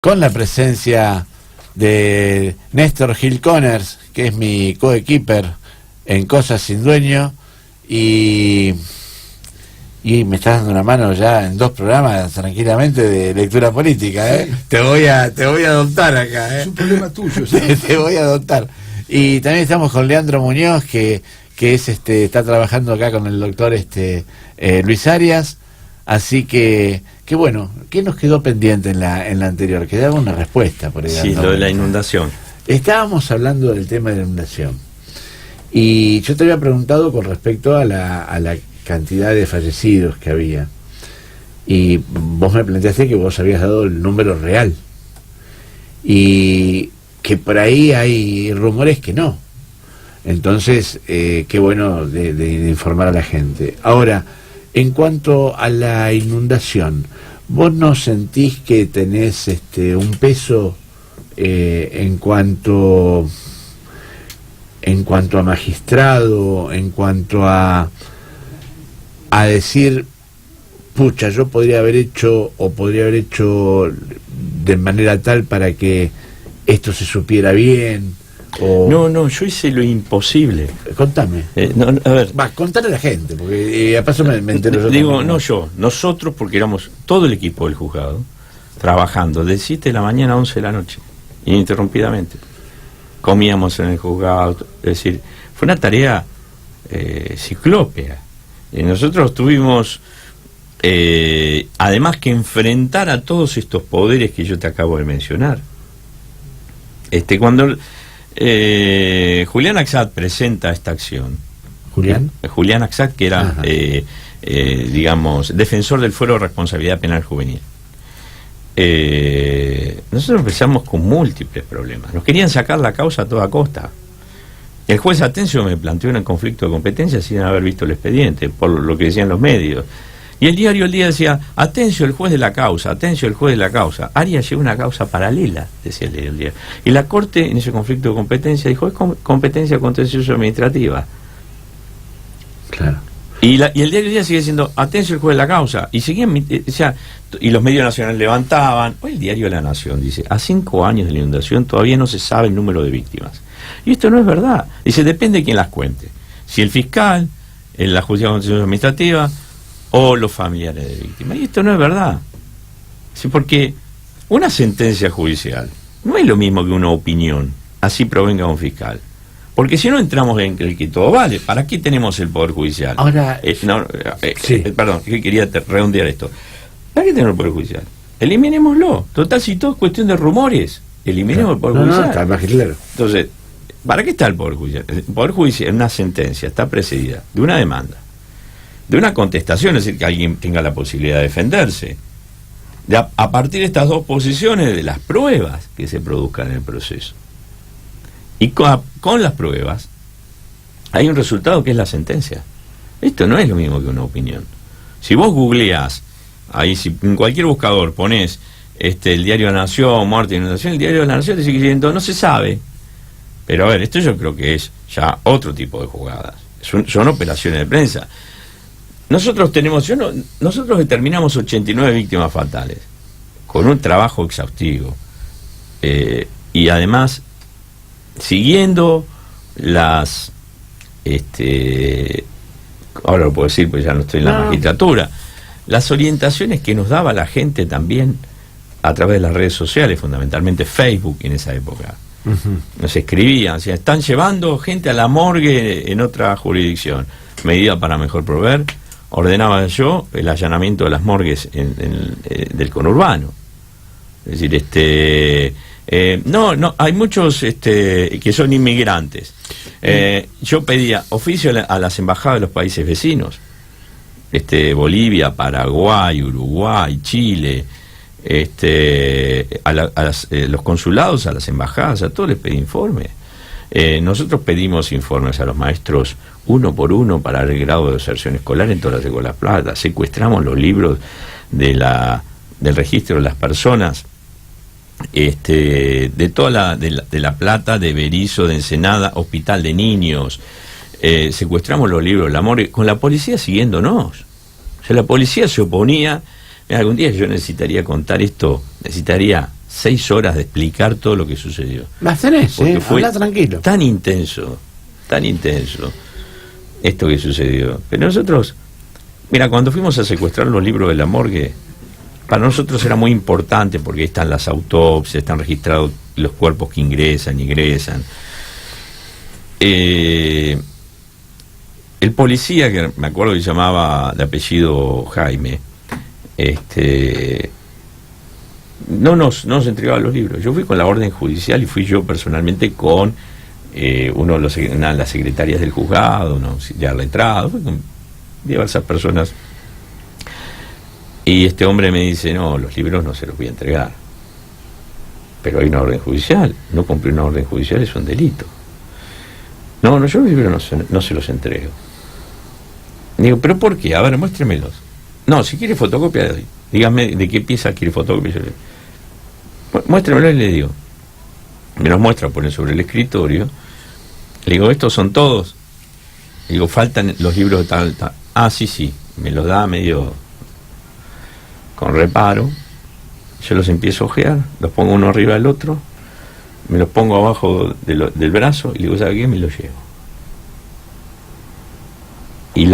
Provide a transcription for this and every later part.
con la presencia de Néstor Gil Conners, que es mi coequiper en Cosas Sin Dueño, y me estás dando una mano ya en 2 programas tranquilamente de lectura política, ¿eh? Sí. Te voy a adoptar acá, ¿eh? Es un problema tuyo, ¿sí? Te voy a adoptar. Y también estamos con Leandro Muñoz, que es está trabajando acá con el doctor Luis Arias. Así que bueno, ¿qué nos quedó pendiente en la anterior? Quedaba una respuesta por ahí. Sí, lo de la inundación. Estábamos hablando del tema de la inundación. Y yo te había preguntado con respecto a la cantidad de fallecidos que había. Y vos me planteaste que vos habías dado el número real. Y que por ahí hay rumores que no. Entonces, qué bueno de informar a la gente. Ahora, en cuanto a la inundación, ¿vos no sentís que tenés un peso en cuanto a magistrado, en cuanto a decir, pucha, yo podría haber hecho de manera tal para que esto se supiera bien? No, yo hice lo imposible. Contame. A ver. Contale a la gente, porque a paso me entero yo. Digo, nosotros, porque éramos todo el equipo del juzgado, trabajando de 7 de la mañana a 11 de la noche, ininterrumpidamente. Comíamos en el juzgado, es decir, fue una tarea ciclópea. Nosotros tuvimos, además que enfrentar a todos estos poderes que yo te acabo de mencionar. Cuando Julián Axat presenta esta acción. Julián Axat, que era, digamos, defensor del Fuero de Responsabilidad Penal Juvenil. Nosotros empezamos con múltiples problemas. Nos querían sacar la causa a toda costa. El juez Atencio me planteó un conflicto de competencia sin haber visto el expediente, por lo que decían los medios. Y el diario El Día decía, Atencio, el juez de la causa, Atencio, el juez de la causa. Arias llevó una causa paralela, decía el diario El Día. Y la Corte, en ese conflicto de competencia, dijo, es competencia contencioso administrativa. Claro. Y el diario El Día sigue diciendo, Atencio, el juez de la causa. Y seguían, y los medios nacionales levantaban. Hoy el diario La Nación dice, a 5 años de la inundación todavía no se sabe el número de víctimas. Y esto no es verdad. Dice, depende de quién las cuente. Si el fiscal, en la justicia contencioso administrativa, o los familiares de víctimas. Y esto no es verdad. Sí, porque una sentencia judicial no es lo mismo que una opinión, así provenga un fiscal. Porque si no entramos en el que todo vale, ¿para qué tenemos el Poder Judicial? Ahora, perdón, que quería redondear esto. ¿Para qué tenemos el Poder Judicial? Eliminémoslo. Total, si todo es cuestión de rumores, eliminemos el Poder Judicial. Está más que claro. Entonces, ¿para qué está el Poder Judicial? El Poder Judicial, en una sentencia, está precedida de una demanda, de una contestación, es decir, que alguien tenga la posibilidad de defenderse, a partir de estas dos posiciones, de las pruebas que se produzcan en el proceso. Y con las pruebas hay un resultado que es la sentencia. Esto no es lo mismo que una opinión. Si vos googleás, ahí si en cualquier buscador ponés el diario de la Nación, muerte y inundación, el diario de la Nación te sigue diciendo, no se sabe. Pero a ver, esto yo creo que es ya otro tipo de jugadas. Son operaciones de prensa. Nosotros determinamos 89 víctimas fatales, con un trabajo exhaustivo, y además siguiendo las, ahora lo puedo decir porque ya no estoy en la magistratura, las orientaciones que nos daba la gente también a través de las redes sociales, fundamentalmente Facebook en esa época. Nos escribían, o sea, están llevando gente a la morgue en otra jurisdicción, medida para mejor proveer. Ordenaba yo el allanamiento de las morgues del conurbano. Es decir, hay muchos que son inmigrantes. Yo pedía oficio a las embajadas de los países vecinos, Bolivia, Paraguay, Uruguay, Chile, los consulados, a las embajadas, a todos les pedí informes. Nosotros pedimos informes a los maestros uno por uno para el grado de deserción escolar en todas las escuelas plata. Secuestramos los libros del registro de las personas, de toda de la Plata, de Berizo, de Ensenada, Hospital de Niños. Secuestramos los libros del amor con la policía siguiéndonos. O sea, la policía se oponía. Algún día yo necesitaría contar esto, necesitaría 6 horas de explicar todo lo que sucedió. Las tenés, Fue habla tranquilo. tan intenso esto que sucedió. Pero nosotros, mira, cuando fuimos a secuestrar los libros de la morgue, para nosotros era muy importante porque están las autopsias, están registrados los cuerpos que ingresan. El policía, que me acuerdo que llamaba de apellido Jaime, no nos entregaba los libros. Yo fui con la orden judicial y fui yo personalmente con una de las secretarias del juzgado, un auxiliar letrado, fui con diversas personas. Y este hombre me dice, no, los libros no se los voy a entregar. Pero hay una orden judicial. No cumplir una orden judicial es un delito. No, yo los libros no se los entrego. Digo, ¿pero por qué? A ver, muéstremelos. No, si quiere fotocopia, dígame de qué pieza quiere fotocopia. Muéstremelo y le digo. Me los muestra, pone sobre el escritorio. Le digo, ¿estos son todos? Le digo, faltan los libros de tal. Ah, sí. Me los da medio con reparo. Yo los empiezo a ojear, los pongo uno arriba del otro, me los pongo abajo del brazo y le digo, ¿sabe qué? Me los llevo. Y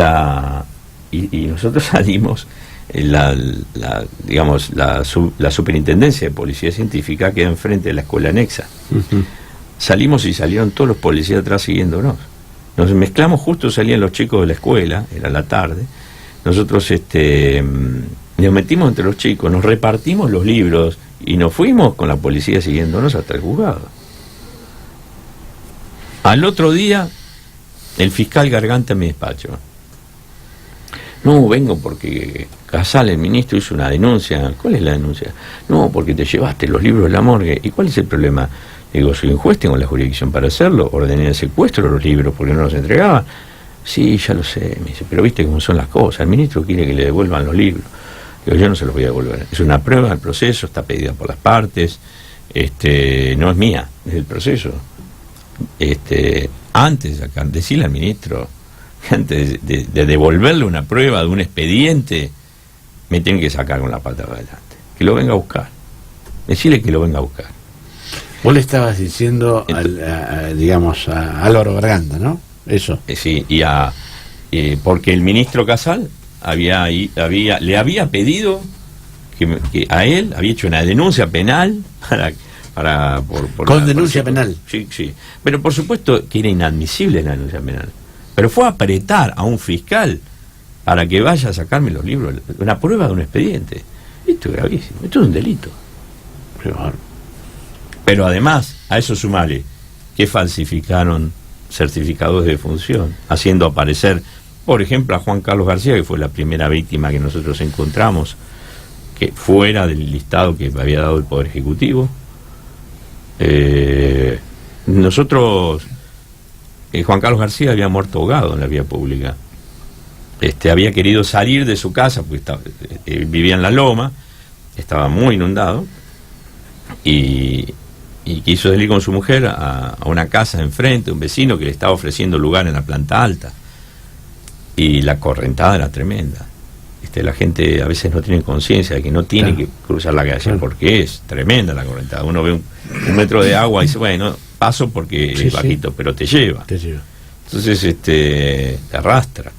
nosotros salimos, la superintendencia de policía científica queda enfrente de la escuela anexa. Uh-huh. Salimos y salieron todos los policías atrás siguiéndonos. Nos mezclamos, justo salían los chicos de la escuela, era la tarde. Nosotros nos metimos entre los chicos, nos repartimos los libros y nos fuimos con la policía siguiéndonos hasta el juzgado. Al otro día, el fiscal Garganta en mi despacho. No, vengo porque Casal, el ministro, hizo una denuncia. ¿Cuál es la denuncia? No, porque te llevaste los libros de la morgue. ¿Y cuál es el problema? Digo, soy un juez, tengo la jurisdicción para hacerlo. Ordené el secuestro de los libros porque no los entregaban. Sí, ya lo sé, me dice, pero viste cómo son las cosas. El ministro quiere que le devuelvan los libros. Digo, yo no se los voy a devolver. Es una prueba del proceso, está pedida por las partes. No es mía, es del proceso. Antes de decirle al ministro, antes de devolverle una prueba de un expediente, me tienen que sacar con la pata para adelante. Que lo venga a buscar. Decirle que lo venga a buscar. Vos le estabas diciendo, a Álvaro Garganta, ¿no? Eso. Sí, porque el ministro Casal le había pedido que a él había hecho una denuncia penal con denuncia penal. Sí. Pero por supuesto que era inadmisible la denuncia penal. Pero fue a apretar a un fiscal para que vaya a sacarme los libros, una prueba de un expediente. Esto es gravísimo, esto es un delito. Pero además, a eso sumale que falsificaron certificados de defunción, haciendo aparecer, por ejemplo, a Juan Carlos García, que fue la primera víctima que nosotros encontramos, que fuera del listado que había dado el Poder Ejecutivo. Juan Carlos García había muerto ahogado en la vía pública. Había querido salir de su casa porque vivía en la loma, estaba muy inundado, y quiso salir con su mujer a una casa enfrente, un vecino que le estaba ofreciendo lugar en la planta alta, y la correntada era tremenda. La gente a veces no tiene conciencia de que no tiene que cruzar la calle, porque es tremenda la correntada. Uno ve un metro de agua y dice, bueno, paso porque es bajito, pero te lleva. Entonces te arrastra.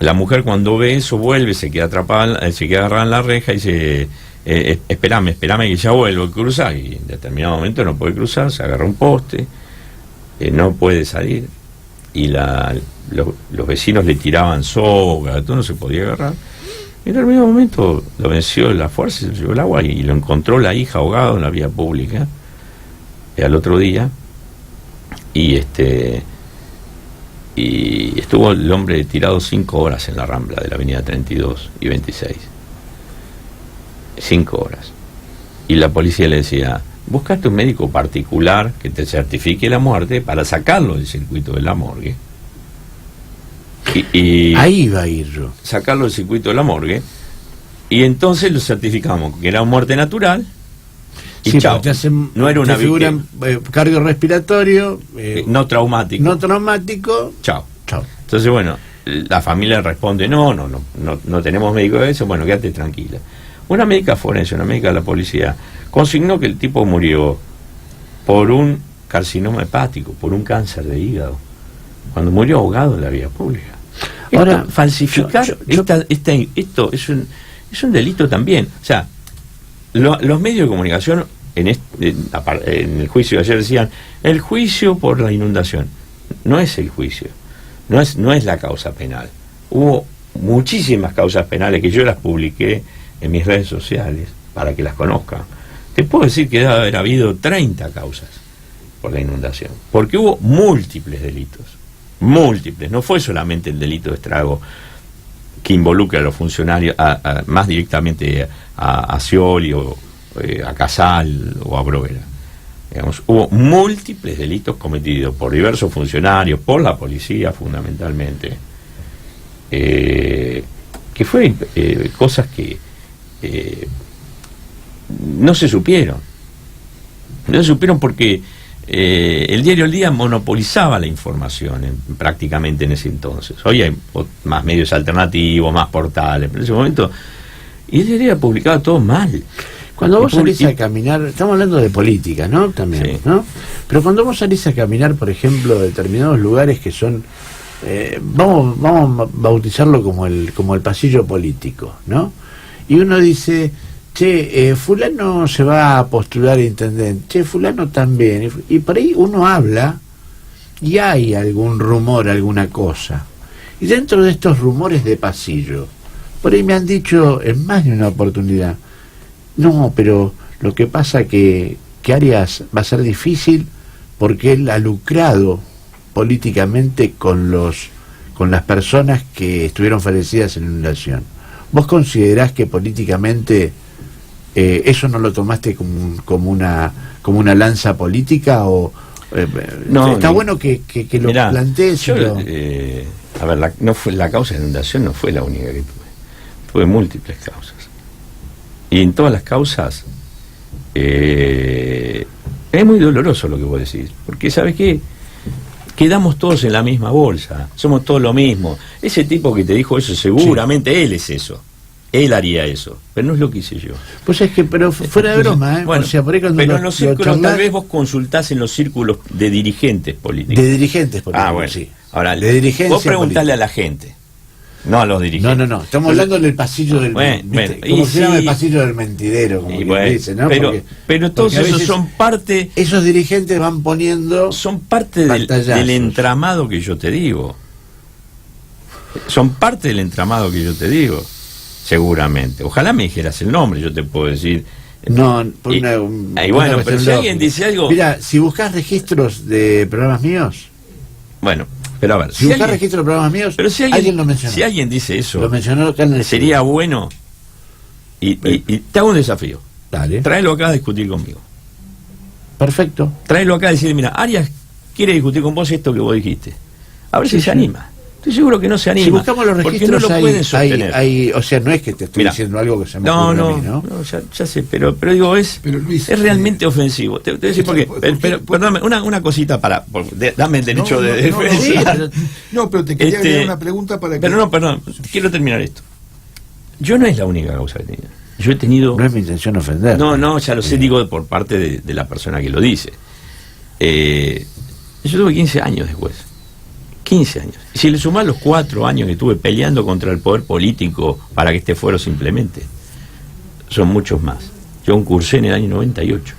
La mujer, cuando ve eso, vuelve, se queda atrapada, se queda agarrada en la reja y dice, espérame que ya vuelvo a cruzar. Y en determinado momento no puede cruzar, se agarra un poste, no puede salir, y los vecinos le tiraban soga, todo, no se podía agarrar. Y en determinado momento lo venció la fuerza, se llevó el agua y lo encontró la hija ahogado en la vía pública al otro día. Y estuvo el hombre tirado 5 horas en la Rambla de la avenida 32 y 26. 5 horas. Y la policía le decía, buscaste un médico particular que te certifique la muerte para sacarlo del circuito de la morgue. Y ahí iba a ir yo. Sacarlo del circuito de la morgue. Y entonces lo certificamos que era muerte natural. Y chao. No era una figura cardiorrespiratorio, no traumático. No traumático. Chao. Entonces, bueno, la familia responde, no tenemos médico de eso, bueno, quédate tranquila. una médica forense, una médica de la policía, consignó que el tipo murió por un carcinoma hepático, por un cáncer de hígado, cuando murió ahogado en la vía pública. Ahora, falsificar esto es un delito también. O sea, los medios de comunicación en el juicio de ayer decían, el juicio por la inundación. No es el juicio, no es la causa penal. Hubo muchísimas causas penales que yo las publiqué en mis redes sociales para que las conozcan. Te puedo decir que debe haber habido 30 causas por la inundación, porque hubo múltiples delitos, múltiples. No fue solamente el delito de estrago que involucra a los funcionarios, más directamente a Scioli o a Casal o a Bruguera. Digamos, hubo múltiples delitos cometidos por diversos funcionarios, por la policía fundamentalmente, que fue cosas que no se supieron. No se supieron porque el diario El Día monopolizaba la información prácticamente en ese entonces. Hoy hay más medios alternativos, más portales, pero en ese momento, y el diario publicaba todo mal. Cuando vos salís a caminar, estamos hablando de política, ¿no? También, sí. ¿No? Pero cuando vos salís a caminar, por ejemplo, determinados lugares que son, vamos a bautizarlo como el pasillo político, ¿no? Y uno dice, che, fulano se va a postular a intendente, che, fulano también, y por ahí uno habla y hay algún rumor, alguna cosa. Y dentro de estos rumores de pasillo, por ahí me han dicho en más de una oportunidad, no, pero lo que pasa que Arias va a ser difícil porque él ha lucrado políticamente con las personas que estuvieron fallecidas en la inundación. ¿Vos considerás que políticamente eso no lo tomaste como una lanza política o no? Está bueno que lo plantees. A ver, la causa de inundación no fue la única que tuve múltiples causas. Y en todas las causas es muy doloroso lo que vos decís, porque ¿sabes qué? Quedamos todos en la misma bolsa, somos todos lo mismo. Ese tipo que te dijo eso, seguramente sí. Él es eso, él haría eso, pero no es lo que hice yo. Pues es que, pero fuera de broma, bueno, o sea, por ahí cuando pero en los círculos, tal vez vos consultás en los círculos de dirigentes políticos. De dirigentes políticos, bueno. Sí. Ahora, vos preguntale a la gente. No a los dirigentes. No. Estamos hablando del pasillo del como se llama el pasillo del mentidero, como dice, ¿no? Pero todos esos son parte. Esos dirigentes van poniendo. Son parte del entramado que yo te digo. Son parte del entramado que yo te digo. Seguramente. Ojalá me dijeras el nombre, yo te puedo decir. No, por bueno, pero si alguien dice algo. Mira, si buscas registros de programas míos. Bueno. Pero a ver, si buscas registro de programas míos, pero si alguien lo mencionó. Si alguien dice eso, lo mencionó acá en el sería sitio. Bueno. Y te hago un desafío. Dale. Tráelo acá a discutir conmigo. Perfecto. Tráelo acá a decir, mira, Arias quiere discutir con vos esto que vos dijiste. A ver si se anima. Estoy seguro que no se anima. Si buscamos los registros, no lo pueden sostener. O sea, no es que te estoy diciendo algo que se me ocurre a mí, ¿no? Ya sé, pero digo, es realmente ofensivo. Te voy a decir por qué. Perdóname, una cosita dame el derecho de defensa. No, pero te quería agregar una pregunta para que... Pero no, perdón, quiero terminar esto. Yo no es la única causa que tenía. Yo he tenido... No es mi intención ofender. No, ya lo sé, digo por parte de la persona que lo dice. Yo tuve 15 años después. 15 años. Y si le sumás los 4 años que estuve peleando contra el poder político para que este fuero se implemente, son muchos más. Yo cursé en el año 98.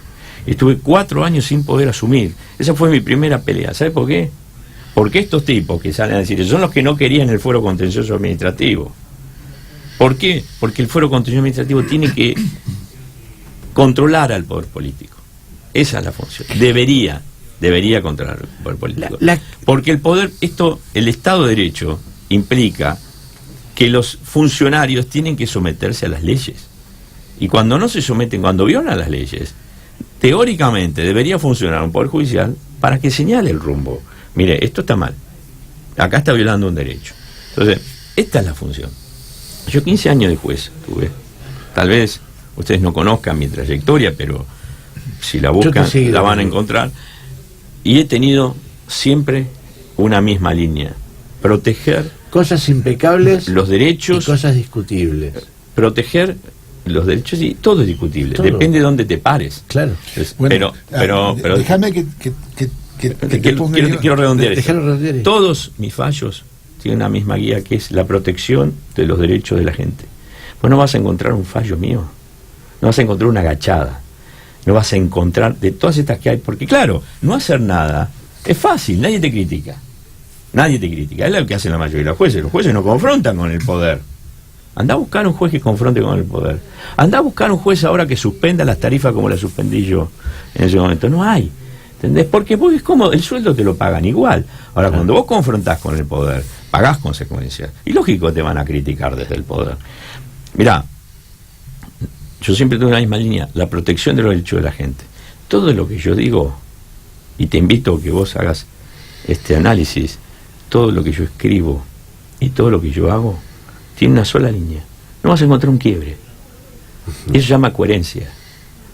Y estuve 4 años sin poder asumir. Esa fue mi primera pelea. ¿Sabe por qué? Porque estos tipos que salen a decir eso son los que no querían el fuero contencioso administrativo. ¿Por qué? Porque el fuero contencioso administrativo tiene que controlar al poder político. Esa es la función. Debería controlar el poder político. Porque el Estado de Derecho implica que los funcionarios tienen que someterse a las leyes. Y cuando no se someten, cuando violan las leyes, teóricamente debería funcionar un poder judicial para que señale el rumbo. Mire, esto está mal. Acá está violando un derecho. Entonces, esta es la función. Yo 15 años de juez tuve. Tal vez ustedes no conozcan mi trayectoria, pero si la buscan, la van a encontrar. Y he tenido siempre una misma línea: proteger cosas impecables, los derechos y cosas discutibles, proteger los derechos, sí, todo es discutible, todo. Depende de dónde te pares. Claro. Bueno, pero déjame que quiero redondear esto. redondear. Todos mis fallos tienen una misma guía, que es la protección de los derechos de la gente. Pues no vas a encontrar un fallo mío, no vas a encontrar una agachada, no vas a encontrar de todas estas que hay, porque claro, no hacer nada es fácil, nadie te critica, es lo que hacen la mayoría de los jueces no confrontan con el poder. Andá a buscar un juez que confronte con el poder, andá a buscar un juez ahora que suspenda las tarifas como las suspendí yo en ese momento, no hay, ¿entendés? Porque vos es como, el sueldo te lo pagan igual. Ahora, cuando vos confrontás con el poder, pagás consecuencias, y lógico te van a criticar desde el poder. Mirá, yo siempre tengo la misma línea, la protección de los derechos de la gente. Todo lo que yo digo, y te invito a que vos hagas este análisis, todo lo que yo escribo y todo lo que yo hago, tiene una sola línea. No vas a encontrar un quiebre. Eso se llama coherencia.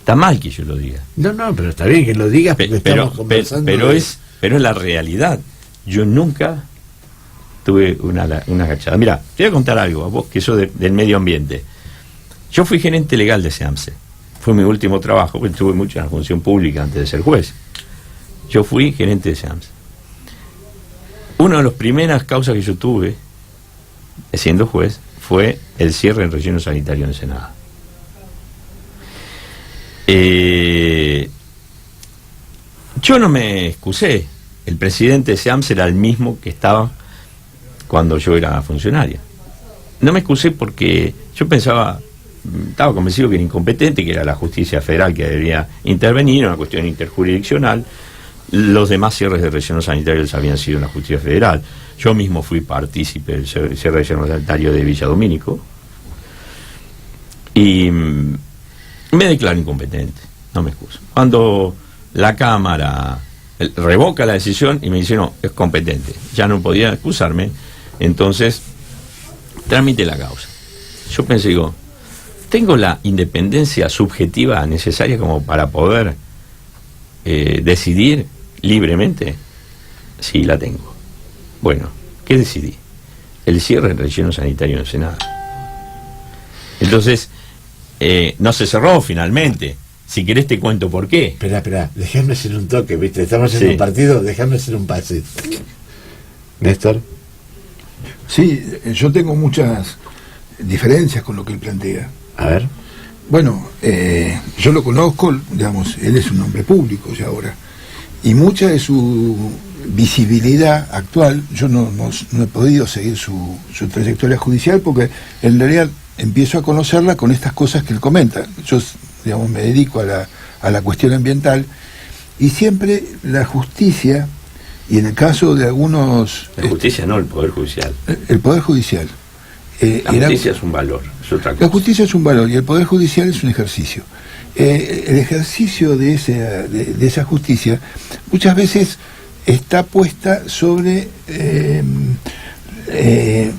Está mal que yo lo diga. No, pero está bien que lo digas, porque estamos conversando. Pero es la realidad. Yo nunca tuve una agachada. Mira, te voy a contar algo, a vos que sos del medio ambiente. Yo fui gerente legal de SEAMSE. Fue mi último trabajo, porque tuve mucho en la función pública antes de ser juez. Yo fui gerente de SEAMSE. Una de las primeras causas que yo tuve, siendo juez, fue el cierre del relleno sanitario en Ensenada. Yo no me excusé. El presidente de SEAMSE era el mismo que estaba cuando yo era funcionario. No me excusé porque yo estaba convencido que era incompetente, que era la justicia federal que debía intervenir, una cuestión interjurisdiccional. Los demás cierres de rellenos sanitarios habían sido una justicia federal. Yo mismo fui partícipe del cierre de relleno sanitario de Villa Domínico y me declaro incompetente, no me excuso. Cuando la Cámara revoca la decisión y me dice no, es competente, ya no podía excusarme, entonces tramite la causa. Yo pensé, ¿tengo la independencia subjetiva necesaria como para poder decidir libremente? Sí, la tengo. Bueno, ¿qué decidí? El cierre del relleno sanitario en Ensenada. Entonces, no se cerró finalmente. Si querés te cuento por qué. Espera, déjame hacer un toque, ¿viste? Estamos en un partido, déjame hacer un pase. Néstor. Sí, yo tengo muchas diferencias con lo que él plantea. A ver. Bueno, yo lo conozco, digamos, él es un hombre público ya ahora, y mucha de su visibilidad actual, yo no he podido seguir su trayectoria judicial porque en realidad empiezo a conocerla con estas cosas que él comenta. Yo, digamos, me dedico a la cuestión ambiental y siempre la justicia, y en el caso de algunos... La justicia no, el Poder Judicial. El Poder Judicial. La justicia es un valor, es otra cosa. La justicia es un valor y el Poder Judicial es un ejercicio. El ejercicio de esa justicia muchas veces está puesta sobre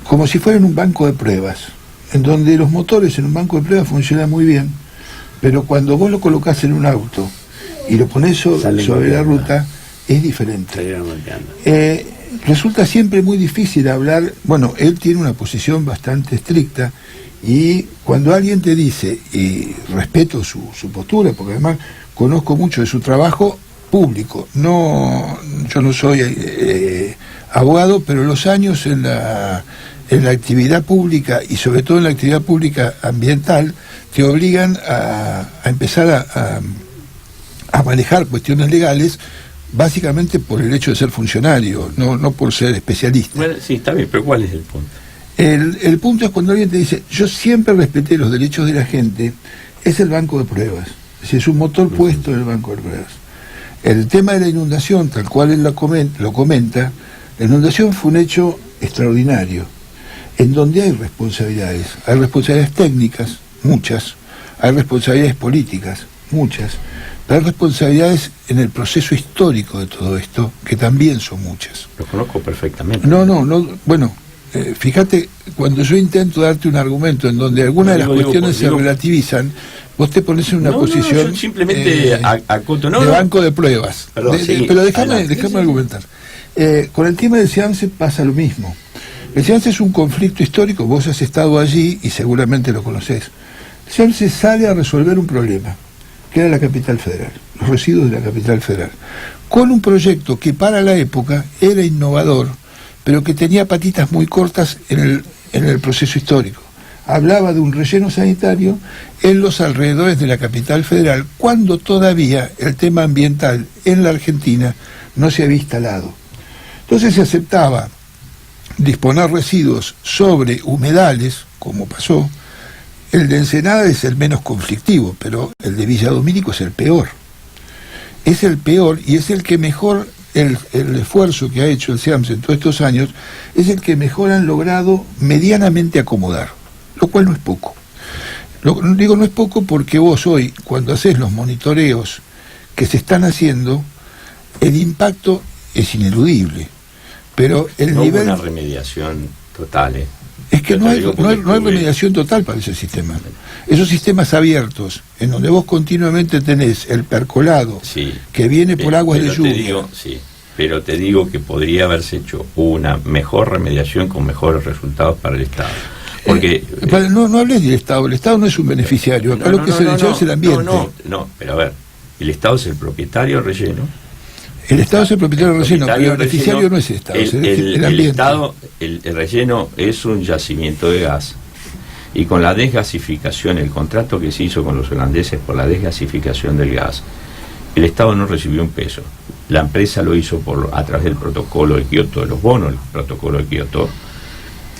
como si fuera en un banco de pruebas, en donde los motores en un banco de pruebas funcionan muy bien, pero cuando vos lo colocás en un auto y lo ponés sobre la ruta, es diferente. Resulta siempre muy difícil hablar. Bueno, él tiene una posición bastante estricta y cuando alguien te dice, y respeto su postura, porque además conozco mucho de su trabajo público, yo no soy abogado, pero los años en la actividad pública y sobre todo en la actividad pública ambiental te obligan a empezar a manejar cuestiones legales, básicamente por el hecho de ser funcionario, no por ser especialista. Bueno, sí, está bien, pero ¿cuál es el punto? El punto es cuando alguien te dice, yo siempre respeté los derechos de la gente, es el banco de pruebas. Es un motor puesto en el banco de pruebas. El tema de la inundación, tal cual él lo comenta, la inundación fue un hecho extraordinario, en donde hay responsabilidades técnicas, muchas, hay responsabilidades políticas, muchas, hay responsabilidades en el proceso histórico de todo esto, que también son muchas. Lo conozco perfectamente. Bueno, fíjate, cuando yo intento darte un argumento en donde algunas de las cuestiones se relativizan, vos te pones en una posición yo simplemente acoto, de banco de pruebas. Perdón, pero déjame argumentar. Con el tema del SEAMSE pasa lo mismo. El SEAMSE es un conflicto histórico, vos has estado allí y seguramente lo conocés. SEAMSE sale a resolver un problema, que era la capital federal, los residuos de la capital federal, con un proyecto que para la época era innovador, pero que tenía patitas muy cortas en el proceso histórico. Hablaba de un relleno sanitario en los alrededores de la capital federal, cuando todavía el tema ambiental en la Argentina no se había instalado. Entonces se aceptaba disponer residuos sobre humedales, como pasó. El de Ensenada es el menos conflictivo, pero el de Villa Domínico es el peor. Es el peor y es el que mejor, el esfuerzo que ha hecho el SEAMSE en todos estos años, es el que mejor han logrado medianamente acomodar, lo cual no es poco. Digo no es poco porque vos hoy, cuando haces los monitoreos que se están haciendo, el impacto es ineludible, pero el no nivel... hubo una remediación total, Es que no hay remediación total para ese sistema. Esos sistemas abiertos, en donde vos continuamente tenés el percolado, sí, que viene por aguas de lluvia. Pero te digo que podría haberse hecho una mejor remediación con mejores resultados para el Estado. Porque no hables del Estado, el Estado no es un beneficiario, acá lo que se necesita es el ambiente. No, pero a ver, el Estado es el propietario del relleno. El Estado es el propietario del relleno, pero el beneficiario no es el Estado, el ambiente. El relleno es un yacimiento de gas, y con la desgasificación, el contrato que se hizo con los holandeses por la desgasificación del gas, el Estado no recibió un peso. La empresa lo hizo a través del protocolo de Kioto, de los bonos del protocolo de Kioto,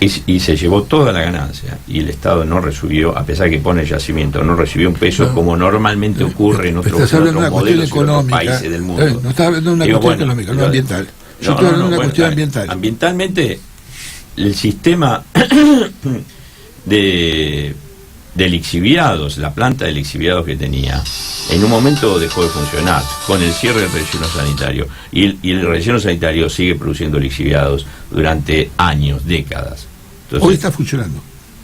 y se llevó toda la ganancia, y el Estado no recibió, a pesar de que pone el yacimiento, no recibió un peso, como normalmente ocurre en otros modelos en otros países del mundo. No estás hablando de una cuestión económica, no ambiental. Yo estoy hablando de una cuestión ambiental. Ambientalmente, el sistema de lixiviados, la planta de lixiviados que tenía, en un momento dejó de funcionar con el cierre del relleno sanitario, y el relleno sanitario sigue produciendo lixiviados durante años, décadas. Entonces, hoy está funcionando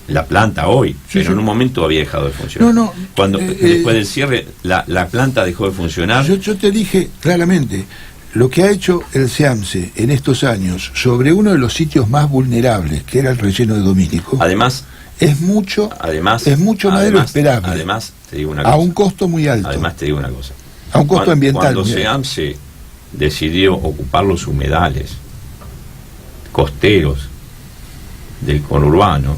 la planta hoy, sí, pero sí. En un momento había dejado de funcionar. Cuando después del cierre la planta dejó de funcionar. Yo te dije claramente lo que ha hecho el SEAMSE en estos años sobre uno de los sitios más vulnerables, que era el relleno de Domínico. Además es mucho más de lo esperable. Además, te digo una cosa. A un costo muy alto. Además, te digo una cosa. A un costo ambiental. Cuando SEAMSE decidió ocupar los humedales costeros del conurbano,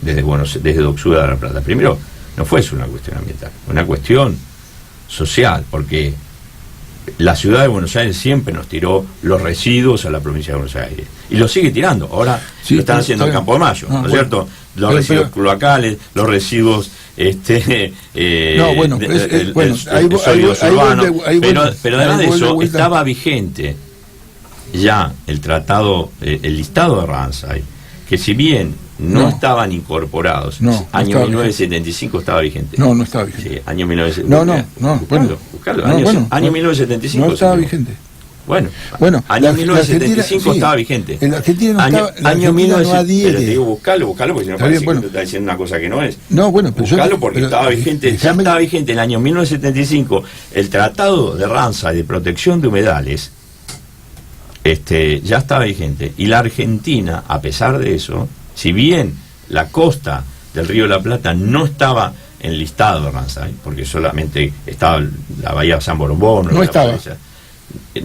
desde Dock-Sud a La Plata, primero, no fue eso una cuestión ambiental, una cuestión social, porque la ciudad de Buenos Aires siempre nos tiró los residuos a la provincia de Buenos Aires, y lo sigue tirando. Ahora lo están haciendo en Campo de Mayo, ¿no es cierto? Los residuos cloacales, los residuos pero además de eso estaba vigente ya el tratado, el listado de Ramsay, que si bien no estaban incorporados, año 1975 estaba vigente. No estaba vigente. Sí, año 1975. Año 1975 no estaba vigente. Bueno, año 1975 estaba vigente. En la Argentina no estaba. Año 1975. Pero te digo, buscalo, porque si no parece que te está diciendo una cosa que no es. No, bueno, pero buscalo porque estaba vigente. Ya estaba vigente en el año 1975 el Tratado de Ramsay de protección de humedales. Ya estaba vigente. Y la Argentina, a pesar de eso, si bien la costa del Río de la Plata no estaba en el listado de Ramsay, porque solamente estaba la bahía de San Borbón, no estaba. El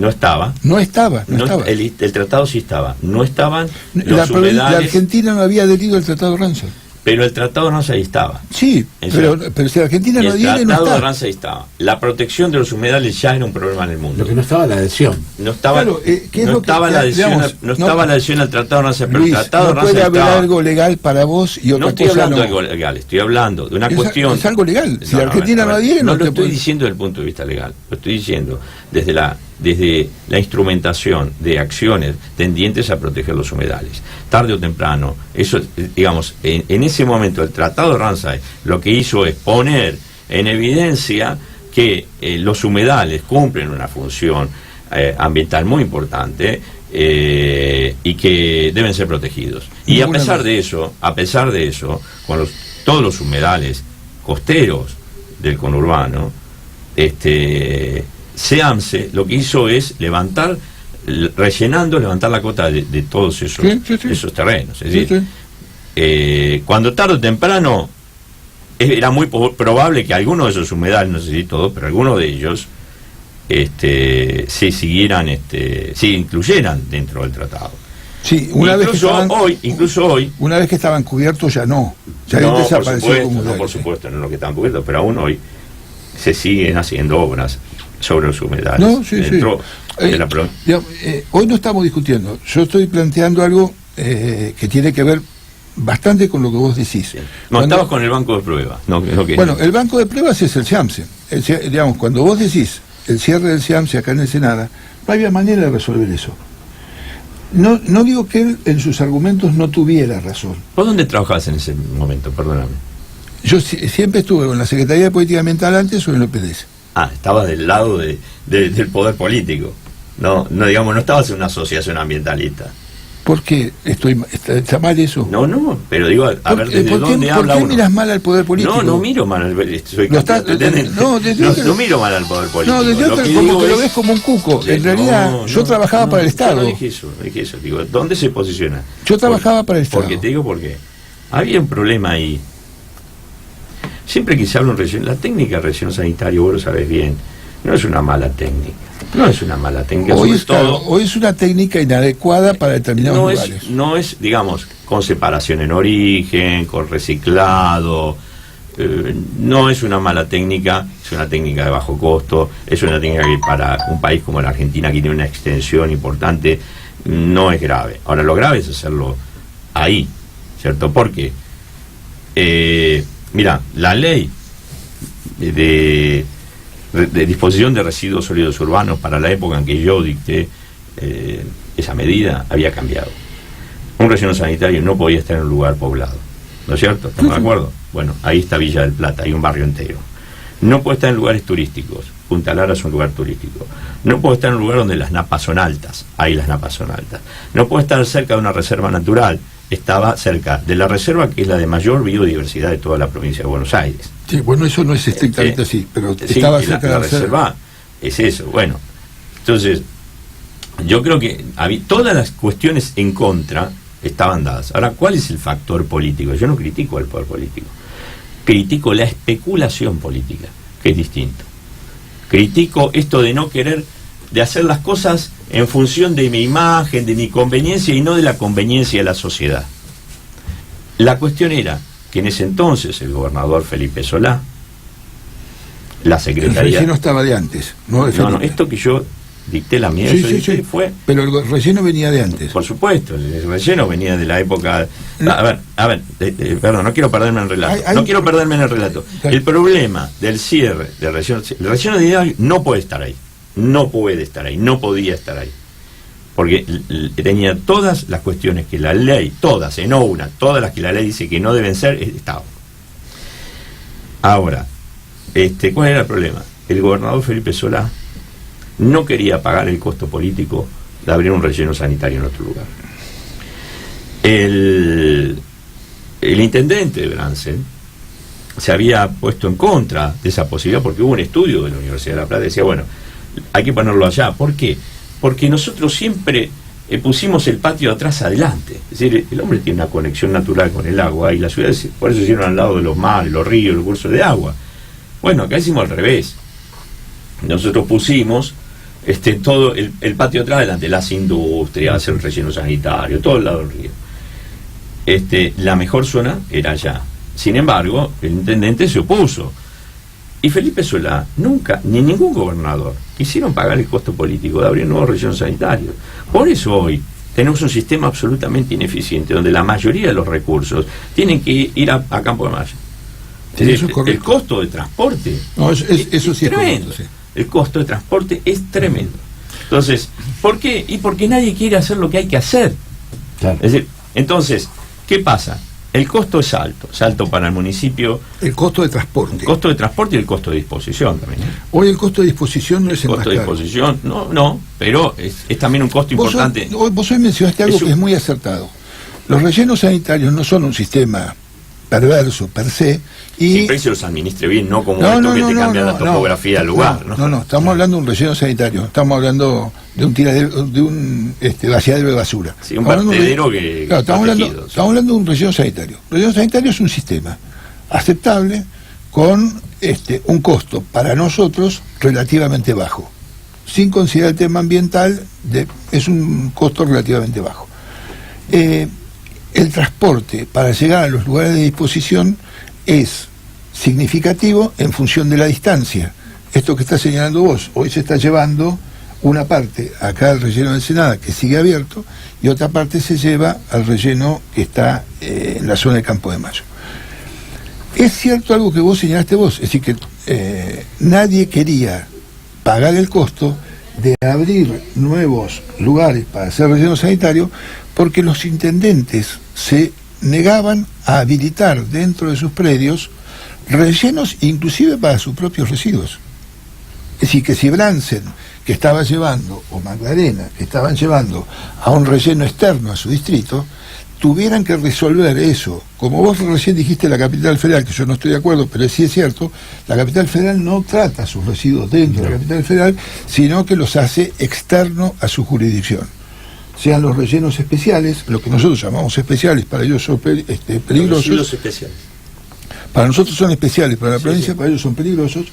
tratado sí estaba. No estaban los humedales. La Argentina no había adherido al tratado de Ramsay. Pero el tratado de Ramsay estaba. Sí, pero si la Argentina no adhiere, no está. El tratado de Ramsay estaba. La protección de los humedales ya era un problema en el mundo. Lo que no estaba la adhesión. No estaba, la adhesión al tratado de Ramsay, pero Luis, el tratado de Ramsay puede haber estaba. algo legal para vos y otra cosa no. No estoy hablando de algo legal, estoy hablando de una cuestión. Es algo legal. Si la Argentina no adhiere, no lo estoy diciendo desde el punto de vista legal. Lo estoy diciendo desde la instrumentación de acciones tendientes a proteger los humedales. Tarde o temprano, eso, digamos, en ese momento el Tratado de Ramsay lo que hizo es poner en evidencia que los humedales cumplen una función ambiental muy importante y que deben ser protegidos. Y a pesar de eso, con todos los humedales costeros del conurbano, SEAMSE lo que hizo es levantar la cota de todos esos terrenos. Es decir, cuando tarde o temprano era muy probable que algunos de esos humedales, no sé si todos, pero algunos de ellos se siguieran, se incluyeran dentro del tratado. Sí, incluso hoy, una vez que estaban cubiertos ya no desapareció como no, por supuesto, no es lo que estaban cubiertos, pero aún hoy se siguen haciendo obras sobre los humedales. No, sí, dentro de la hoy no estamos discutiendo, yo estoy planteando algo que tiene que ver bastante con lo que vos decís. Sí. No, estabas con el banco de pruebas. Bueno, el banco de pruebas es el SIAMSE. Digamos, cuando vos decís el cierre del SIAMSE acá en Ensenada, no había manera de resolver eso. No digo que él en sus argumentos no tuviera razón. ¿Vos dónde trabajabas en ese momento? Perdóname. Yo siempre estuve en la Secretaría de Política Ambiental antes o en el OPDS. Estabas del lado del poder político. No, digamos, no estabas en una asociación ambientalista. ¿Por qué? ¿Está mal eso? No, pero digo, a ver, ¿desde dónde habla uno? ¿Por qué miras mal al poder político? No miro mal al poder político. No miro mal al poder político. No, como que lo ves como un cuco. En realidad, yo trabajaba para el Estado. No dije eso. Digo, ¿dónde se posiciona? Yo trabajaba para el Estado. Porque te digo por qué. Había un problema ahí. Siempre que se habla en relleno, la técnica de relleno sanitario, vos lo sabés bien, no es una mala técnica. No es una mala técnica. Hoy es una técnica inadecuada para determinados lugares. No es, digamos, con separación en origen, con reciclado. No es una mala técnica, es una técnica de bajo costo, es una técnica que para un país como la Argentina, que tiene una extensión importante, no es grave. Ahora, lo grave es hacerlo ahí, ¿cierto? Porque, mira, la ley de disposición de residuos sólidos urbanos para la época en que yo dicté esa medida había cambiado. Un relleno sanitario no podía estar en un lugar poblado, ¿no es cierto? ¿Estamos de acuerdo? Bueno, ahí está Villa del Plata, hay un barrio entero. No puede estar en lugares turísticos. Punta Lara es un lugar turístico. No puede estar en un lugar donde las napas son altas. Ahí las napas son altas. No puede estar cerca de una reserva natural. Estaba cerca de la reserva, que es la de mayor biodiversidad de toda la provincia de Buenos Aires. Sí, bueno, eso no es estrictamente así, pero estaba cerca de la reserva. Es eso, bueno. Entonces, yo creo que todas las cuestiones en contra estaban dadas. Ahora, ¿cuál es el factor político? Yo no critico al poder político. Critico la especulación política, que es distinto. Critico esto de no querer, de hacer las cosas en función de mi imagen, de mi conveniencia y no de la conveniencia de la sociedad. La cuestión era que en ese entonces el gobernador Felipe Solá, la secretaría... El relleno estaba de antes, no de Felipe. No, esto que yo dicté la mía, sí. Fue... Pero el relleno venía de antes. Por supuesto, el relleno venía de la época... No. A ver, perdón, no quiero perderme en el relato. El problema del cierre del relleno... El relleno de Hidalgo no puede estar ahí. No podía estar ahí. Porque tenía todas las cuestiones que la ley, todas, no una, todas las que la ley dice que no deben ser, estaban. Ahora, ¿cuál era el problema? El gobernador Felipe Solá no quería pagar el costo político de abrir un relleno sanitario en otro lugar. El intendente de Bransen se había puesto en contra de esa posibilidad porque hubo un estudio de la Universidad de La Plata que decía, bueno, hay que ponerlo allá. ¿Por qué? Porque nosotros siempre pusimos el patio atrás adelante. Es decir, el hombre tiene una conexión natural con el agua y las ciudades por eso se hicieron al lado de los mares, los ríos, los cursos de agua. Bueno, acá hicimos al revés. Nosotros pusimos todo el patio atrás adelante, las industrias, el relleno sanitario, todo el lado del río. La mejor zona era allá. Sin embargo, el intendente se opuso. Y Felipe Solá nunca, ni ningún gobernador, quisieron pagar el costo político de abrir nuevos rellenos sanitarios. Por eso hoy tenemos un sistema absolutamente ineficiente, donde la mayoría de los recursos tienen que ir a Campo de Mayo. Sí, eso es correcto. El costo de transporte eso sí es tremendo. Correcto, sí. El costo de transporte es tremendo. Entonces, ¿por qué? Y porque nadie quiere hacer lo que hay que hacer. Claro. Es decir, entonces, ¿qué pasa? El costo es alto para el municipio. El costo de transporte. El costo de transporte y el costo de disposición también. Hoy el costo de disposición no es el más caro. El costo de disposición, no, pero es también un costo importante. Vos hoy mencionaste algo que es muy acertado. Los rellenos sanitarios no son un sistema perverso per se. Y siempre que se los administre bien, no como esto que te cambia la topografía del lugar. No, estamos hablando de un relleno sanitario, estamos hablando de un tiradero, de un vaciadero de basura. Sí, un vertedero que estamos hablando de un relleno sanitario. El relleno sanitario es un sistema. aceptable, con un costo para nosotros relativamente bajo. Sin considerar el tema ambiental, es un costo relativamente bajo. El transporte para llegar a los lugares de disposición es significativo en función de la distancia. Esto que está señalando vos, hoy se está llevando una parte acá al relleno del Senada, que sigue abierto, y otra parte se lleva al relleno que está en la zona de Campo de Mayo. Es cierto algo que vos señalaste vos, es decir, que nadie quería pagar el costo de abrir nuevos lugares para hacer relleno sanitario, porque los intendentes se negaban a habilitar dentro de sus predios rellenos inclusive para sus propios residuos. Es decir, que si Bransen, que estaba llevando, o Magdalena, que estaban llevando a un relleno externo a su distrito, tuvieran que resolver eso. Como vos recién dijiste, la Capital Federal, que yo no estoy de acuerdo, pero sí es cierto, la Capital Federal no trata sus residuos dentro de la Capital Federal, sino que los hace externo a su jurisdicción. Sean los rellenos especiales, lo que nosotros llamamos especiales, para ellos son peligrosos. Los especiales. Para nosotros son especiales, para la provincia, para ellos son peligrosos.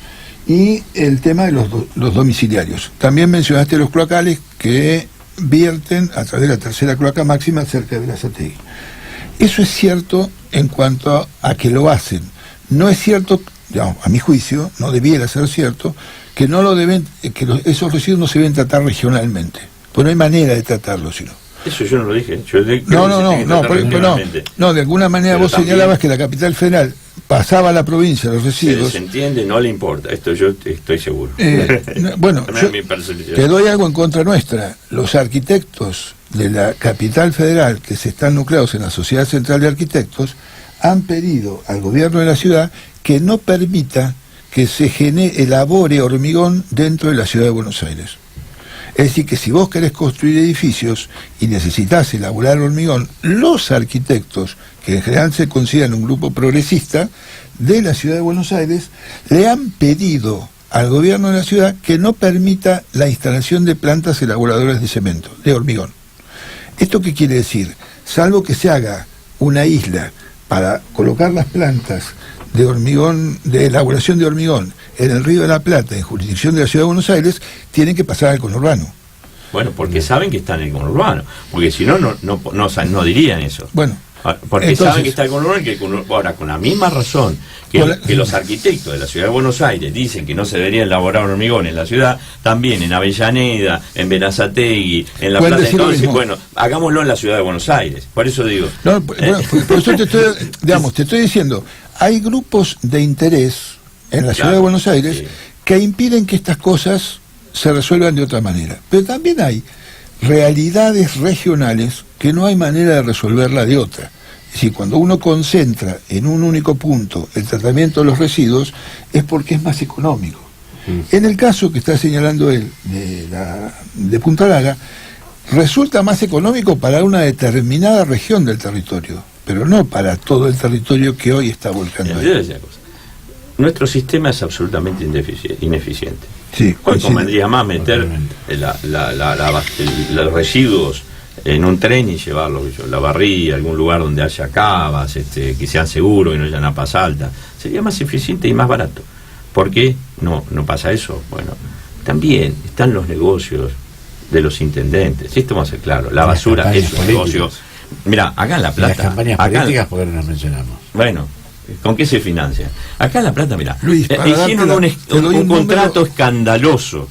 Y el tema de los domiciliarios. También mencionaste los cloacales que vierten a través de la tercera cloaca máxima cerca de Berazategui. Eso es cierto en cuanto a que lo hacen. No es cierto, digamos, a mi juicio, no debiera ser cierto, que no lo deben, esos residuos no se deben tratar regionalmente. Pues no hay manera de tratarlos, sino. Eso yo no lo dije. Yo No, de alguna manera pero vos señalabas que la Capital Federal pasaba a la provincia los residuos. Se entiende, no le importa, esto yo estoy seguro. Bueno, te doy algo en contra nuestra. Los arquitectos de la Capital Federal, que se están nucleados en la Sociedad Central de Arquitectos, han pedido al gobierno de la ciudad que no permita que se elabore hormigón dentro de la ciudad de Buenos Aires. Es decir, que si vos querés construir edificios y necesitas elaborar hormigón, los arquitectos, que en general se consideran un grupo progresista de la ciudad de Buenos Aires, le han pedido al gobierno de la ciudad que no permita la instalación de plantas elaboradoras de cemento, de hormigón. ¿Esto qué quiere decir? Salvo que se haga una isla para colocar las plantas de hormigón, de elaboración de hormigón en el Río de la Plata, en jurisdicción de la Ciudad de Buenos Aires, tienen que pasar al conurbano. Bueno, porque saben que están en el conurbano, porque si no, no dirían eso. Bueno, porque entonces, saben que está el conurbano, ahora, con la misma razón que los arquitectos de la Ciudad de Buenos Aires dicen que no se debería elaborar hormigón en la ciudad, también en Avellaneda, en Berazategui, en La Plata. Entonces, bueno, hagámoslo en la Ciudad de Buenos Aires. Por eso digo. No, por eso te estoy diciendo, hay grupos de interés en la Ciudad de Buenos Aires que impiden que estas cosas se resuelvan de otra manera. Pero también hay realidades regionales que no hay manera de resolverla de otra. Es decir, cuando uno concentra en un único punto el tratamiento de los residuos, es porque es más económico. En el caso que está señalando él de Punta Lara, resulta más económico para una determinada región del territorio, pero no para todo el territorio que hoy está volcando ahí. Nuestro sistema es absolutamente ineficiente. Sí, hoy convendría más meter los residuos en un tren y llevarlos la barría a algún lugar donde haya cavas, que sean seguros y no haya napas altas. Sería más eficiente y más barato. ¿Por qué no pasa eso? Bueno, también están los negocios de los intendentes. Esto vamos a ser claro, la basura es un negocio. Mira, acá en La Plata. Las campañas políticas, porque no las mencionamos. Bueno, ¿con qué se financia? Acá en La Plata, mira, Luis, hicieron un contrato escandaloso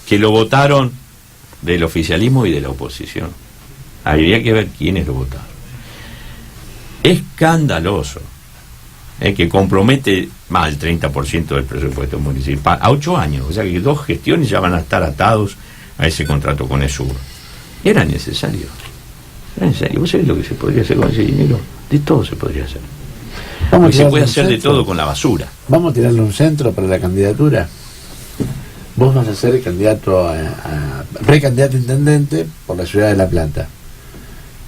que lo votaron del oficialismo y de la oposición. Habría que ver quiénes lo votaron. Escandaloso. Que compromete más del 30% del presupuesto municipal a 8 años. O sea que 2 gestiones ya van a estar atados a ese contrato con ESUR. Era necesario. ¿Vos sabés lo que se podría hacer con ese dinero? De todo se podría hacer. Y se puede hacer de todo con la basura. Vamos a tirarle un centro para la candidatura. Vos vas a ser candidato precandidato a intendente por la ciudad de La Plata.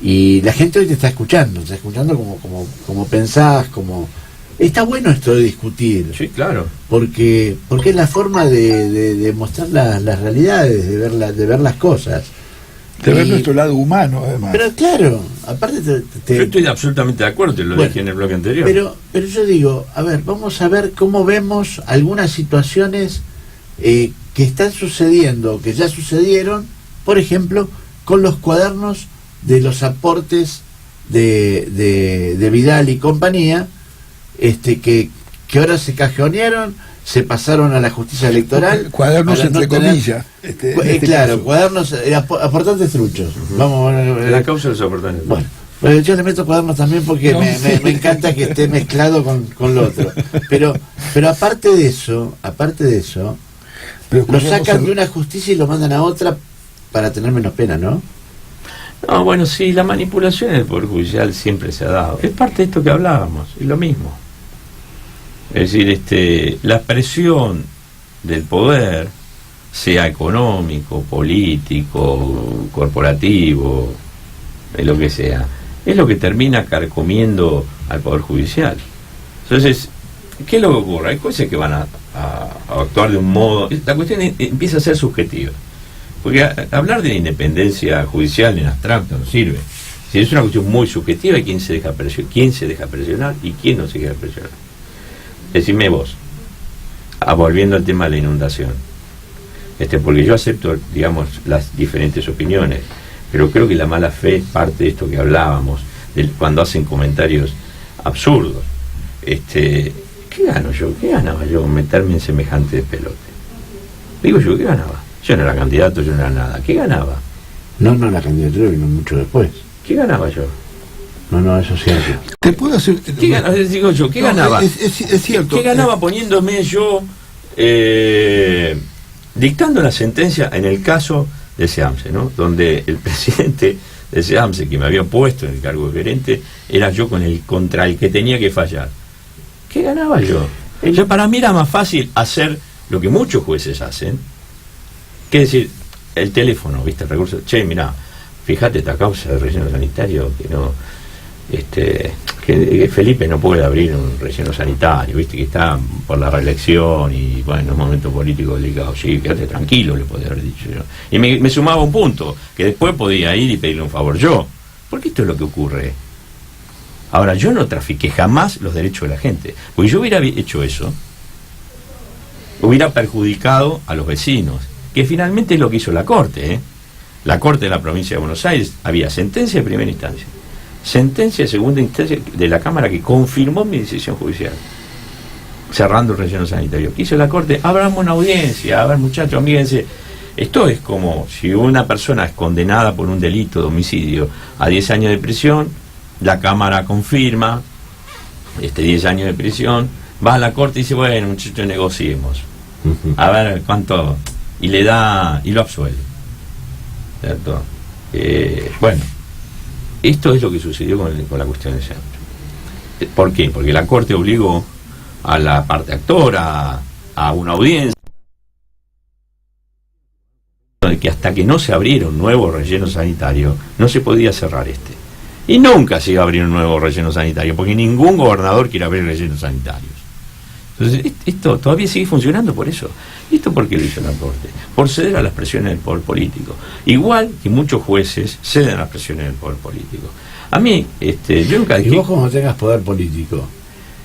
Y la gente hoy te está escuchando como pensás, como... Está bueno esto de discutir. Sí, claro. Porque es la forma de mostrar las realidades, de ver las cosas. De ver nuestro lado humano, además. Pero claro, aparte Yo estoy absolutamente de acuerdo, te lo dije en el bloque anterior. Pero yo digo, a ver, vamos a ver cómo vemos algunas situaciones que están sucediendo, que ya sucedieron, por ejemplo, con los cuadernos de los aportes de Vidal y compañía, que ahora se cajonearon, se pasaron a la justicia electoral. Cuadernos entre comillas. Claro, cuadernos, aportantes truchos. Vamos a ver. La causa de los aportantes. Bueno, yo le meto cuadernos también porque me encanta que esté mezclado con lo otro. Pero aparte de eso, lo sacan de una justicia y lo mandan a otra para tener menos pena, ¿no? No, bueno, sí, la manipulación en el Poder Judicial siempre se ha dado. Es parte de esto que hablábamos, es lo mismo. Es decir, la presión del poder, sea económico, político, corporativo, lo que sea, es lo que termina carcomiendo al Poder Judicial. Entonces, ¿qué es lo que ocurre? Hay cosas que van a actuar de un modo... La cuestión empieza a ser subjetiva. Porque hablar de la independencia judicial en abstracto no sirve. Si es una cuestión muy subjetiva, quién se deja presionar y quién no se deja presionar. Decime vos, volviendo al tema de la inundación, porque yo acepto, digamos, las diferentes opiniones, pero creo que la mala fe es parte de esto que hablábamos, cuando hacen comentarios absurdos. ¿Qué gano yo? ¿Qué ganaba yo con meterme en semejante pelote? Digo yo, ¿qué ganaba? Yo no era candidato, yo no era nada. ¿Qué ganaba? No, la candidatura vino mucho después. ¿Qué ganaba yo? No, eso es cierto. ¿Te puedo hacer...? ¿Qué ganaba? Digo yo, ¿qué ganaba? Es cierto. ¿Qué ganaba poniéndome yo dictando la sentencia en el caso de SEAMSE, ¿no? Donde el presidente de SEAMSE, que me había puesto en el cargo de gerente, era yo contra el que tenía que fallar. ¿Qué ganaba yo? Para mí era más fácil hacer lo que muchos jueces hacen, que decir, el teléfono, ¿viste? El recurso, mirá, fíjate esta causa de relleno sanitario, que no... que Felipe no puede abrir un relleno sanitario, viste que está por la reelección y bueno, un momento político delicado. Sí, quédate tranquilo, le podía haber dicho yo. Y me sumaba un punto, que después podía ir y pedirle un favor yo. Porque esto es lo que ocurre. Ahora, yo no trafiqué jamás los derechos de la gente, porque yo hubiera hecho eso, hubiera perjudicado a los vecinos, que finalmente es lo que hizo la Corte, La Corte de la Provincia de Buenos Aires, había sentencia de primera instancia, sentencia de segunda instancia de la Cámara que confirmó mi decisión judicial, cerrando el relleno sanitario. ¿Qué hizo la Corte? Abramos una audiencia, a ver muchachos, mírense. Esto es como si una persona es condenada por un delito de homicidio a 10 años de prisión, la Cámara confirma 10 años de prisión, va a la Corte y dice, bueno muchachos, negociemos, a ver cuánto, y le da, y lo absuelve, ¿cierto? Bueno, esto es lo que sucedió con la cuestión de SEAMSE. ¿Por qué? Porque la Corte obligó a la parte actora a una audiencia que hasta que no se abriera un nuevo relleno sanitario no se podía cerrar y nunca se iba a abrir un nuevo relleno sanitario porque ningún gobernador quiere abrir rellenos sanitarios. Entonces esto todavía sigue funcionando por eso. ¿Y esto por qué lo hizo la Corte? Por ceder a las presiones del poder político, igual que muchos jueces ceden a las presiones del poder político. A mí, yo nunca dije... ¿Y vos como tengas poder político,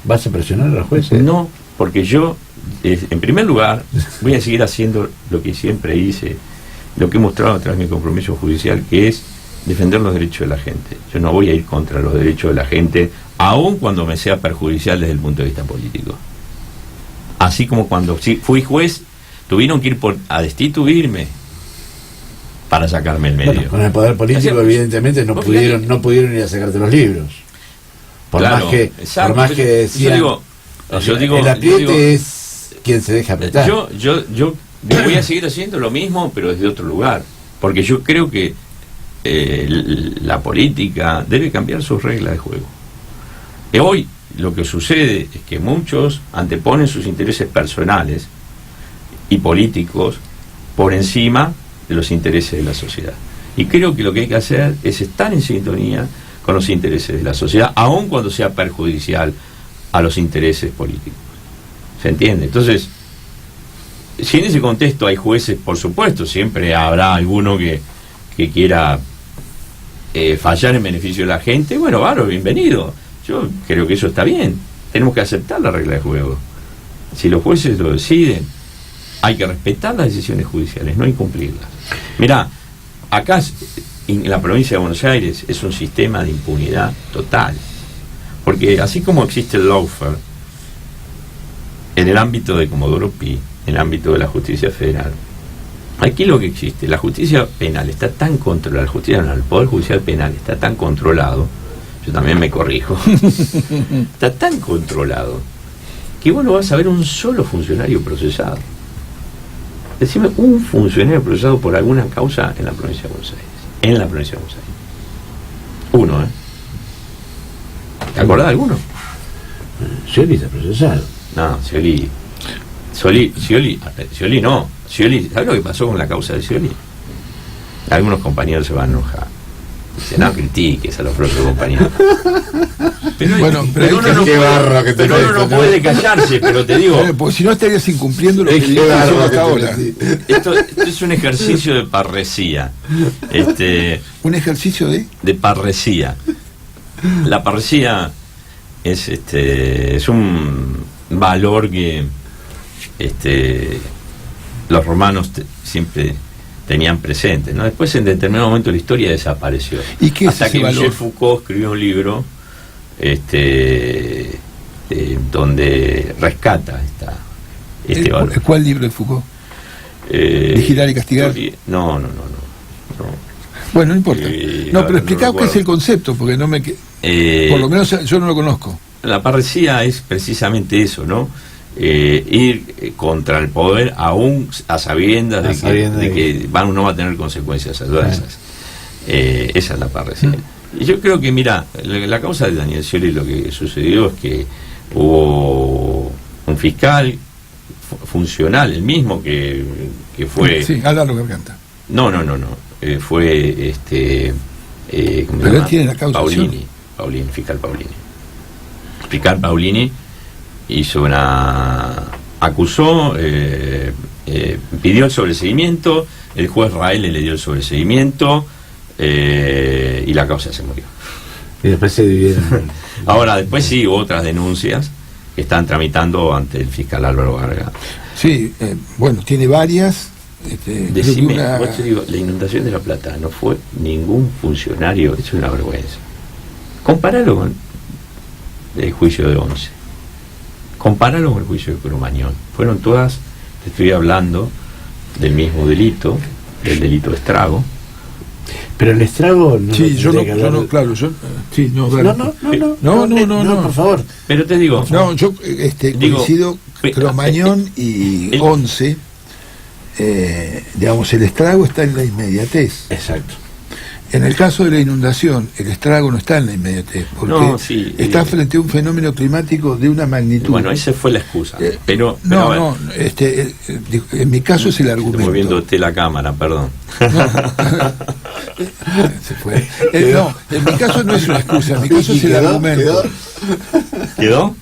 vas a presionar a los jueces? No, porque yo, en primer lugar, voy a seguir haciendo lo que siempre hice, lo que he mostrado a través de mi compromiso judicial, que es defender los derechos de la gente. Yo no voy a ir contra los derechos de la gente, aun cuando me sea perjudicial desde el punto de vista político. Así como cuando fui juez, tuvieron que ir a destituirme para sacarme el medio. Bueno, con el poder político, evidentemente, no pudieron ir a sacarte los libros. Por más que decían, yo digo, el apriete es quien se deja apretar. Yo voy a seguir haciendo lo mismo, pero desde otro lugar, porque yo creo que la política debe cambiar sus reglas de juego. Hoy lo que sucede es que muchos anteponen sus intereses personales y políticos por encima de los intereses de la sociedad. Y creo que lo que hay que hacer es estar en sintonía con los intereses de la sociedad, aun cuando sea perjudicial a los intereses políticos. ¿Se entiende? Entonces, si en ese contexto hay jueces, por supuesto, siempre habrá alguno que que quiera fallar en beneficio de la gente, bueno, bárbaro, bienvenido. Yo creo que eso está bien. Tenemos que aceptar la regla de juego. Si los jueces lo deciden, hay que respetar las decisiones judiciales, no incumplirlas. Mirá, acá en la provincia de Buenos Aires es un sistema de impunidad total, porque así como existe el lawfare en el ámbito de Comodoro Pi, en el ámbito de la justicia federal, aquí lo que existe, la justicia penal está tan controlada, la justicia penal, el poder judicial penal está tan controlado, yo también me corrijo, está tan controlado que vos no vas a ver un solo funcionario procesado. Decime un funcionario procesado por alguna causa en la provincia de Buenos Aires. En la provincia de Buenos Aires. Uno, ¿Te acordás de alguno? Scioli está procesado. No, Scioli no. Scioli, ¿sabes lo que pasó con la causa de Scioli? Algunos compañeros se van a enojar. Dicen, no critiques a los propios compañeros. Pero uno no puede callarse, pero te digo, porque si no estarías incumpliendo lo que dice hasta ahora. Esto es un ejercicio de parresía. ¿Un ejercicio de parresía? La parresía es un valor que los romanos siempre tenían presente, ¿no? Después en determinado momento de la historia desapareció. ¿Y qué hasta es que ese Michel valor? Foucault escribió un libro donde rescata este valor. ¿Cuál libro de Foucault? ¿Vigilar y castigar? No. Bueno, no importa. Pero explicá qué es el recuerdo. concepto, porque no me... por lo menos yo no lo conozco. La parresía es precisamente eso, ¿no? Ir contra el poder aún a sabiendas de que no va a tener consecuencias adversas. Esa es la parresía. Y yo creo que, mira, la causa de Daniel Scioli, lo que sucedió es que hubo un fiscal funcional, el mismo que fue... Sí, Álvaro Garganta. No. Fue ¿cómo se Pero llama? él tiene la causa. Fiscal Paulini hizo acusó, pidió el sobreseguimiento, el juez Raele le dio el sobreseguimiento y la causa se murió. Y después se dividieron. Ahora, después sí hubo otras denuncias que están tramitando ante el fiscal Álvaro Vargas. Sí, bueno, tiene varias. Decime, vos te digo, la inundación de La Plata no fue ningún funcionario, es una vergüenza. Comparalo con el juicio de Once. Compáralo con el juicio de Cromañón. Fueron todas, te estoy hablando del mismo delito, del delito de estrago. Pero el estrago no. Sí, yo no, claro, yo. Sí, no, No, por favor. Pero te digo. No, yo coincido Cromañón y Once. Digamos, el estrago está en la inmediatez. Exacto. En el caso de la inundación, el estragos no está en la inmediatez, porque está frente a un fenómeno climático de una magnitud. Bueno, esa fue la excusa. Pero en mi caso es el argumento. Estoy moviéndote la cámara, perdón. Se fue. No, en mi caso no es una excusa, en mi caso es el argumento. ¿Quedó?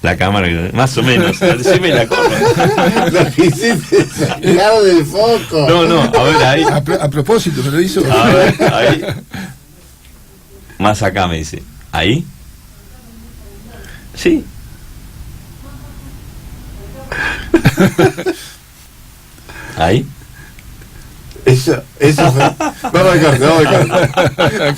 La cámara, más o menos. Decime la cosa. Lo que hiciste sacar del foco. No, a ver, ahí. A propósito, me lo hizo. A ver, ahí. Más acá me dice. ¿Ahí? Sí. ¿Ahí? Eso fue. Vamos a cortar.